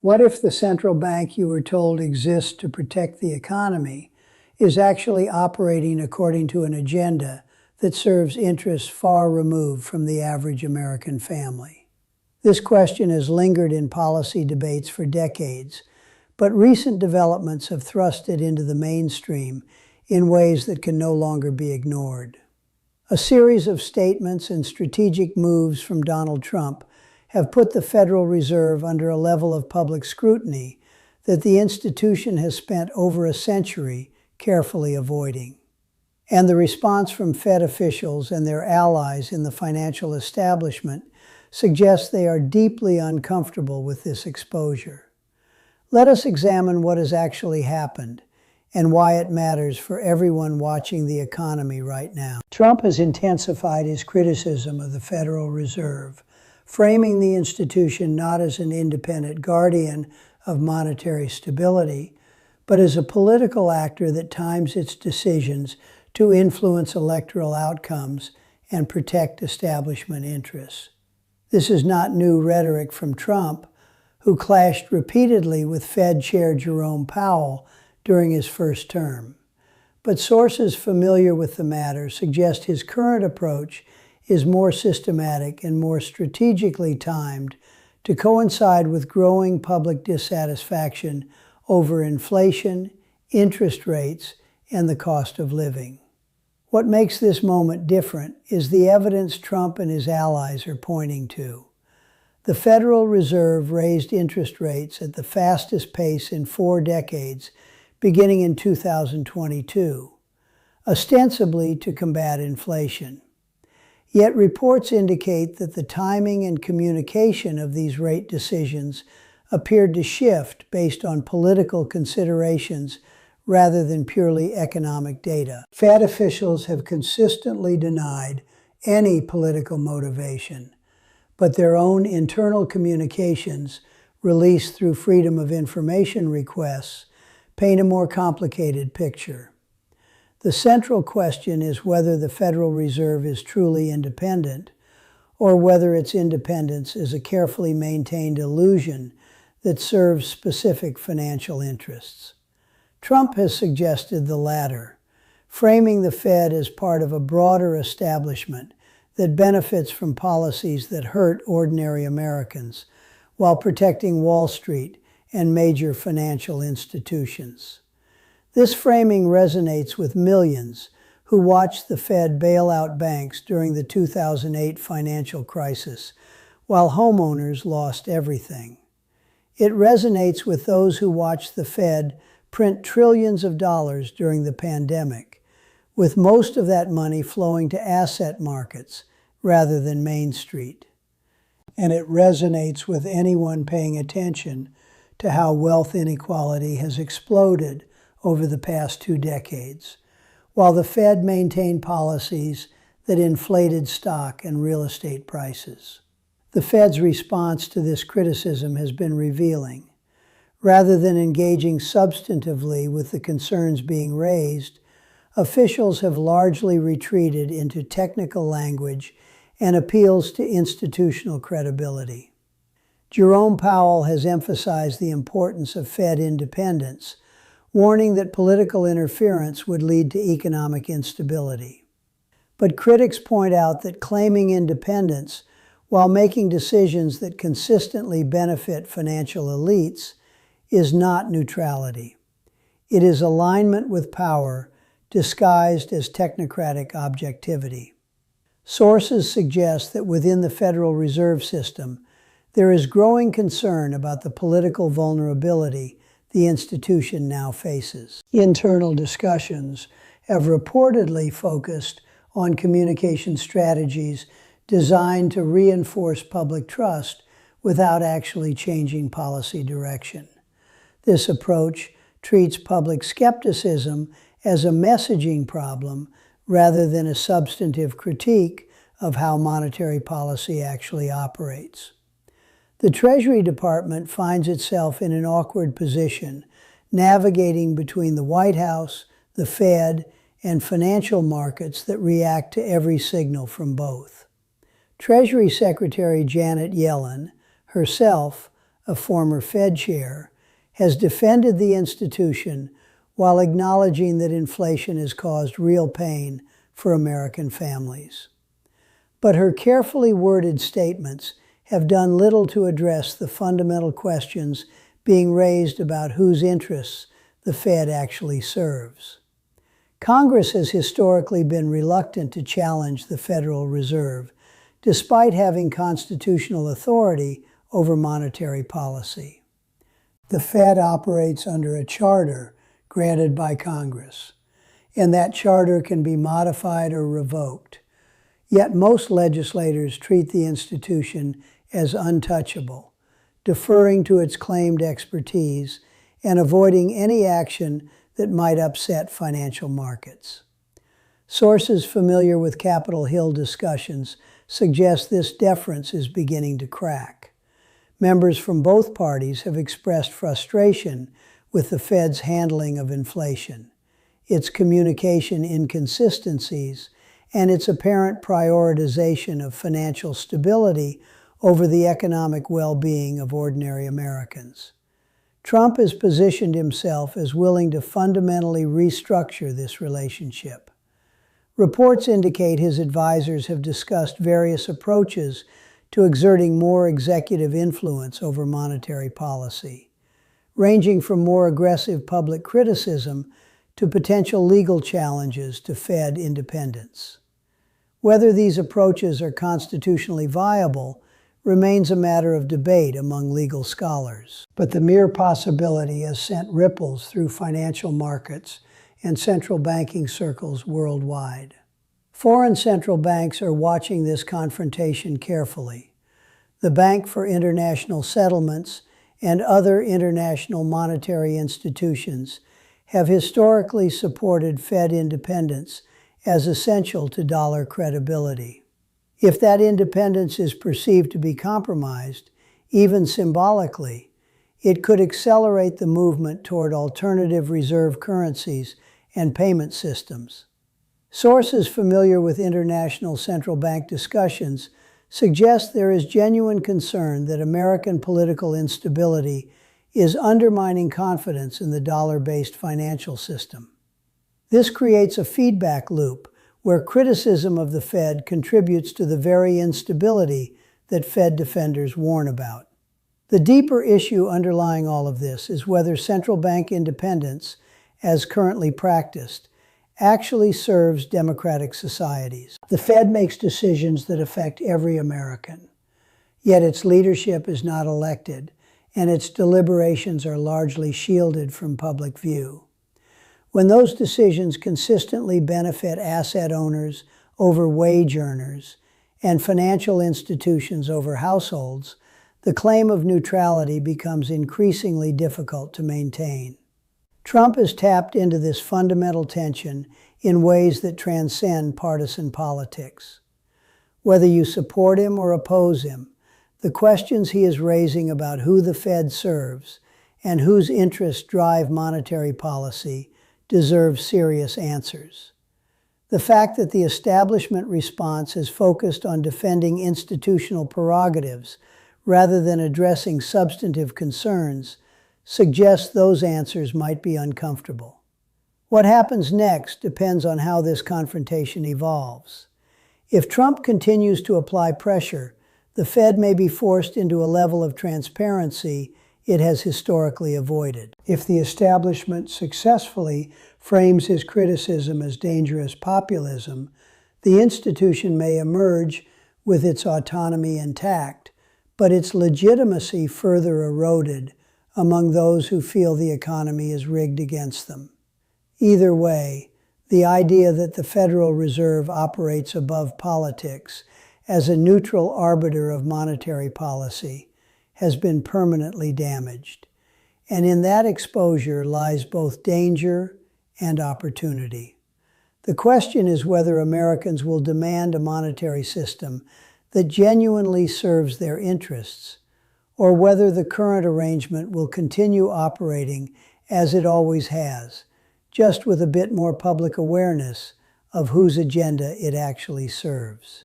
What if the central bank you were told exists to protect the economy is actually operating according to an agenda that serves interests far removed from the average American family? This question has lingered in policy debates for decades, but recent developments have thrust it into the mainstream in ways that can no longer be ignored. A series of statements and strategic moves from Donald Trump have put the Federal Reserve under a level of public scrutiny that the institution has spent over a century carefully avoiding. And the response from Fed officials and their allies in the financial establishment suggests they are deeply uncomfortable with this exposure. Let us examine what has actually happened and why it matters for everyone watching the economy right now. Trump has intensified his criticism of the Federal Reserve, framing the institution not as an independent guardian of monetary stability, but as a political actor that times its decisions to influence electoral outcomes and protect establishment interests. This is not new rhetoric from Trump, who clashed repeatedly with Fed Chair Jerome Powell during his first term. But sources familiar with the matter suggest his current approach is more systematic and more strategically timed to coincide with growing public dissatisfaction over inflation, interest rates, and the cost of living. What makes this moment different is the evidence Trump and his allies are pointing to. The Federal Reserve raised interest rates at the fastest pace in 4 decades, beginning in 2022, ostensibly to combat inflation. Yet reports indicate that the timing and communication of these rate decisions appeared to shift based on political considerations rather than purely economic data. Fed officials have consistently denied any political motivation, but their own internal communications, released through Freedom of Information requests, paint a more complicated picture. The central question is whether the Federal Reserve is truly independent, or whether its independence is a carefully maintained illusion that serves specific financial interests. Trump has suggested the latter, framing the Fed as part of a broader establishment that benefits from policies that hurt ordinary Americans while protecting Wall Street and major financial institutions. This framing resonates with millions who watched the Fed bail out banks during the 2008 financial crisis, while homeowners lost everything. It resonates with those who watched the Fed print trillions of dollars during the pandemic, with most of that money flowing to asset markets rather than Main Street. And it resonates with anyone paying attention to how wealth inequality has exploded over the past 2 decades, while the Fed maintained policies that inflated stock and real estate prices. The Fed's response to this criticism has been revealing. Rather than engaging substantively with the concerns being raised, officials have largely retreated into technical language and appeals to institutional credibility. Jerome Powell has emphasized the importance of Fed independence, warning that political interference would lead to economic instability. But critics point out that claiming independence while making decisions that consistently benefit financial elites is not neutrality. It is alignment with power disguised as technocratic objectivity. Sources suggest that within the Federal Reserve System, there is growing concern about the political vulnerability the institution now faces. Internal discussions have reportedly focused on communication strategies designed to reinforce public trust without actually changing policy direction. This approach treats public skepticism as a messaging problem rather than a substantive critique of how monetary policy actually operates. The Treasury Department finds itself in an awkward position, navigating between the White House, the Fed, and financial markets that react to every signal from both. Treasury Secretary Janet Yellen, herself a former Fed chair, has defended the institution while acknowledging that inflation has caused real pain for American families. But her carefully worded statements have done little to address the fundamental questions being raised about whose interests the Fed actually serves. Congress has historically been reluctant to challenge the Federal Reserve, despite having constitutional authority over monetary policy. The Fed operates under a charter granted by Congress, and that charter can be modified or revoked. Yet most legislators treat the institution as untouchable, deferring to its claimed expertise and avoiding any action that might upset financial markets. Sources familiar with Capitol Hill discussions suggest this deference is beginning to crack. Members from both parties have expressed frustration with the Fed's handling of inflation, its communication inconsistencies, and its apparent prioritization of financial stability over the economic well-being of ordinary Americans. Trump has positioned himself as willing to fundamentally restructure this relationship. Reports indicate his advisors have discussed various approaches to exerting more executive influence over monetary policy, ranging from more aggressive public criticism to potential legal challenges to Fed independence. Whether these approaches are constitutionally viable remains a matter of debate among legal scholars. But the mere possibility has sent ripples through financial markets and central banking circles worldwide. Foreign central banks are watching this confrontation carefully. The Bank for International Settlements and other international monetary institutions have historically supported Fed independence as essential to dollar credibility. If that independence is perceived to be compromised, even symbolically, it could accelerate the movement toward alternative reserve currencies and payment systems. Sources familiar with international central bank discussions suggest there is genuine concern that American political instability is undermining confidence in the dollar-based financial system. This creates a feedback loop where criticism of the Fed contributes to the very instability that Fed defenders warn about. The deeper issue underlying all of this is whether central bank independence, as currently practiced, actually serves democratic societies. The Fed makes decisions that affect every American, yet its leadership is not elected, and its deliberations are largely shielded from public view. When those decisions consistently benefit asset owners over wage earners and financial institutions over households, the claim of neutrality becomes increasingly difficult to maintain. Trump has tapped into this fundamental tension in ways that transcend partisan politics. Whether you support him or oppose him, the questions he is raising about who the Fed serves and whose interests drive monetary policy deserve serious answers. The fact that the establishment response is focused on defending institutional prerogatives rather than addressing substantive concerns suggests those answers might be uncomfortable. What happens next depends on how this confrontation evolves. If Trump continues to apply pressure, the Fed may be forced into a level of transparency it has historically avoided. If the establishment successfully frames his criticism as dangerous populism, the institution may emerge with its autonomy intact, but its legitimacy further eroded among those who feel the economy is rigged against them. Either way, the idea that the Federal Reserve operates above politics as a neutral arbiter of monetary policy has been permanently damaged, and in that exposure lies both danger and opportunity. The question is whether Americans will demand a monetary system that genuinely serves their interests, or whether the current arrangement will continue operating as it always has, just with a bit more public awareness of whose agenda it actually serves.